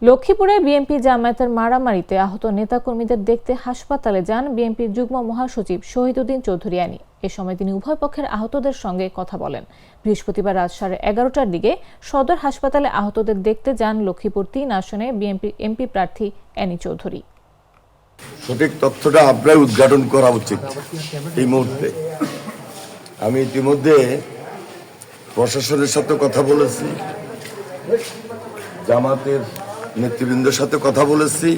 লক্ষ্মীপুরে বিএনপি জামায়াতের মারামারিতে আহত নেতাকর্মীদের দেখতে হাসপাতালে যান বিএনপির যুগ্ম মহাসচিব শহীদউদ্দিন চৌধুরিয়ানী। এ সময় তিনি উভয় পক্ষের আহতদের সঙ্গে কথা বলেন। বৃহস্পতিবার রাত 11:30টার দিকে সদর হাসপাতালে আহতদের দেখতে যান লক্ষ্মীপুর ৩ আসনে বিএনপির এমপি প্রার্থী অ্যানি চৌধুরী। সঠিক তথ্যটা আপনার উদ্ঘাটন করা উচিত এই মুহূর্তে। আমি ইতিমধ্যে প্রশাসনের সাথে কথা বলেছি, জামাতের নেতৃবৃন্দের সাথে কথা বলেছি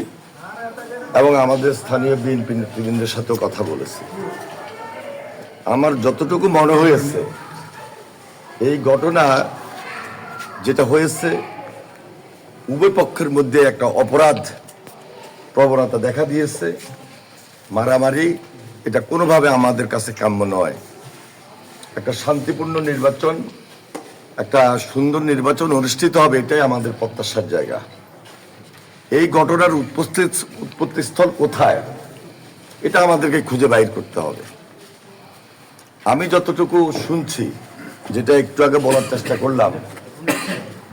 এবং আমাদের স্থানীয় বিএনপি নেতৃবৃন্দের সাথেও কথা বলেছি। আমার যতটুকু মনে হয়েছে এই ঘটনা যেটা হয়েছে উভয় পক্ষের মধ্যে একটা অপরাধ প্রবণতা দেখা দিয়েছে। মারামারি এটা কোনোভাবে আমাদের কাছে কাম্য নয়। একটা শান্তিপূর্ণ নির্বাচন, একটা সুন্দর নির্বাচন অনুষ্ঠিত হবে, এটাই আমাদের প্রত্যাশার জায়গা। এই ঘটনার উৎপত্তিস্থল কোথায় এটা আমাদেরকে খুঁজে বাইর করতে হবে। আমি যতটুকু শুনছি, যেটা একটু আগে বলার চেষ্টা করলাম,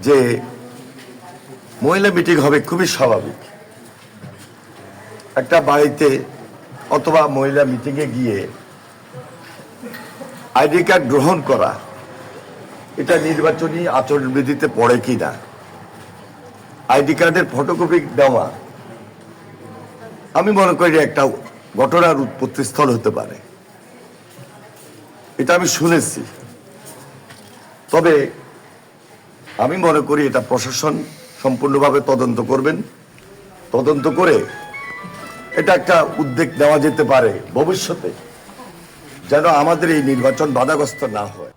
যে মহিলা মিটিং হবে খুবই স্বাভাবিক। একটা বাড়িতে অথবা মহিলা মিটিংয়ে গিয়ে আইডি কার্ড গ্রহণ করা এটা নির্বাচনী আচরণবিধিতে পড়ে কিনা, আইডি কার্ডের ফটোকপি দেওয়া, আমি মনে করি একটা ঘটনার উৎপত্তিস্থল হতে পারে। এটা আমি শুনেছি। তবে আমি মনে করি এটা প্রশাসন সম্পূর্ণভাবে তদন্ত করবেন। তদন্ত করে এটা একটা উদ্যোগ নেওয়া যেতে পারে ভবিষ্যতে, যেন আমাদের এই নির্বাচন বাধাগ্রস্ত না হয়।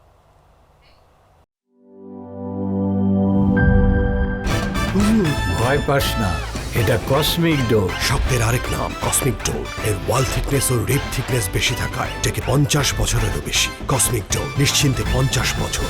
ভয় পাস না, এটা কসমিক ডোর। শব্দের আরেক নাম কসমিক ডোর। এর ওয়াল থিকনেস ও রিপ থিকনেস বেশি থাকায় এটাকে 50 বছরেরও বেশি। কসমিক ডোর, নিশ্চিন্তে 50 বছর।